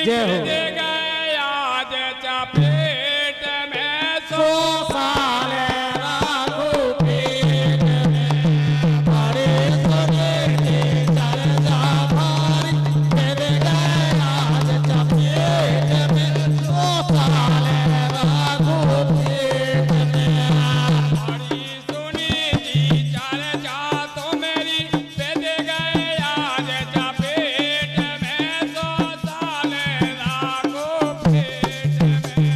जय हो। गए आज चपेट में 100 साल राखो पेट में, बड़े सोने के चर्चा भारी, दे गए आज चपेट में 100 साल राखो पेट में। बड़ी सुनी थी चर्चा तो मेरी, दे गए आज चपेट में 100 साल राखो पेट में।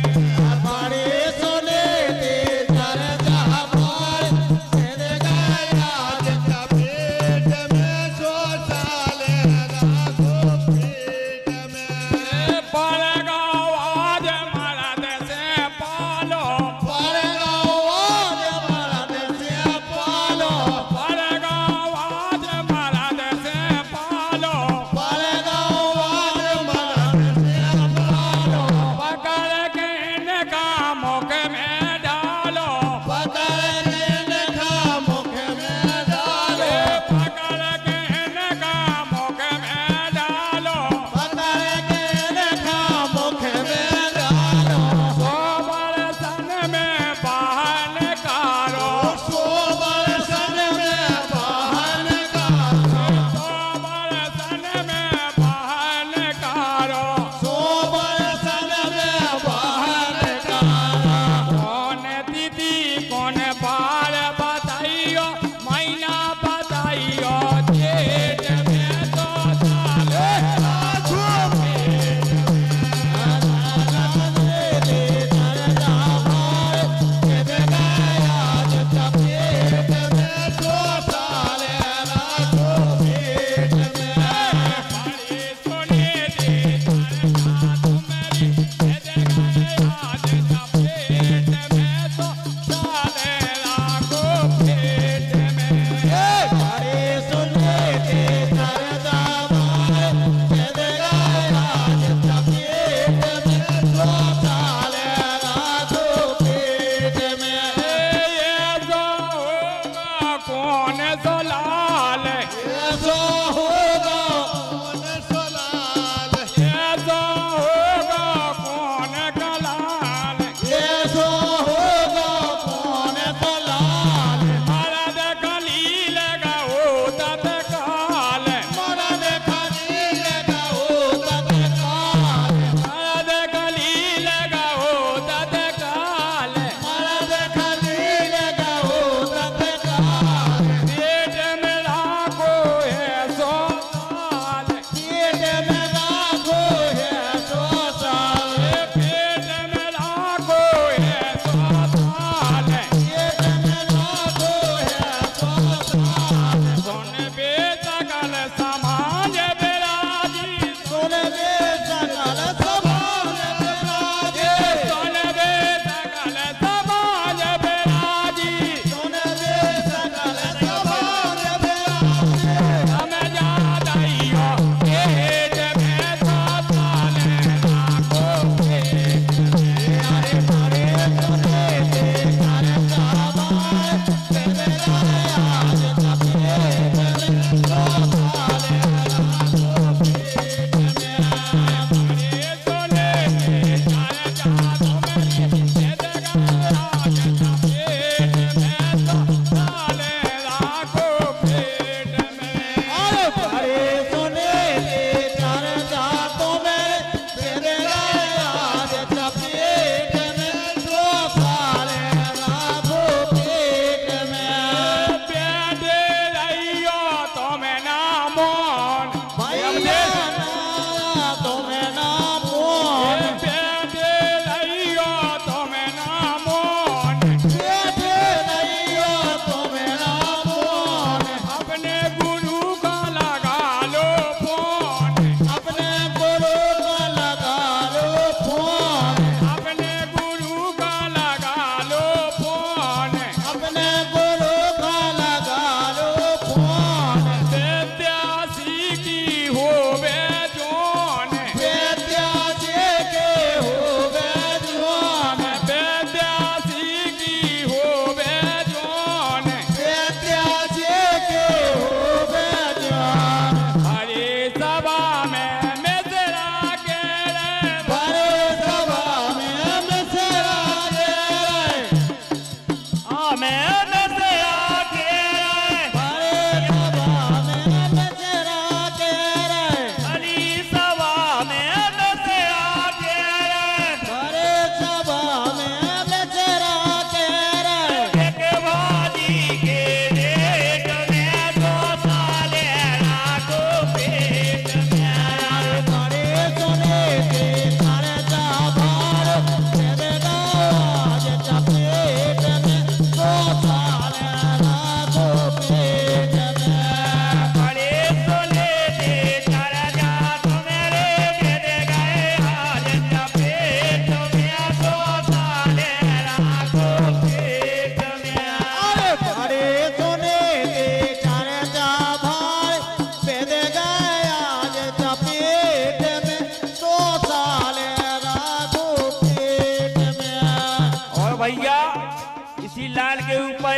बड़े सोने के चर्चा भारी, दे गए आज चपेट में 100 साल राखो पेट में। पड़ेगा आज मर्द से पालो, पड़ेगा आज मर्द से पालो, पड़ेगा आज मर्द से पालो, पड़ेगा आज मर्द से पालो। पकड़ के इनका मुख में डालो, पकड़ के इनका मुख में डालो, पकड़ के इनका मुख में डालो। पकड़ के इनका मुख में डालो। 100 बरसन में बाहर निकालो, 100 बरसन में बाहर निकालो, 100 बरसन में बाहर निकालो। 100 बरसन में बाहर निकालो। कौन दीदी कौन बार बताइयो, महीना बताइयो, जेठ में 100 साल राखो पेट बड़ी सुनी थी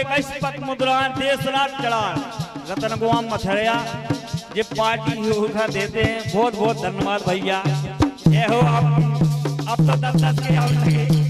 ₹21 पत मुद्राएं देश रात चढ़ान रतन गुआम मथरिया ये पार्टी होगा देते हैं। बहुत बहुत धन्यवाद भैया। ये हो अब तो 10-10 के और लगे।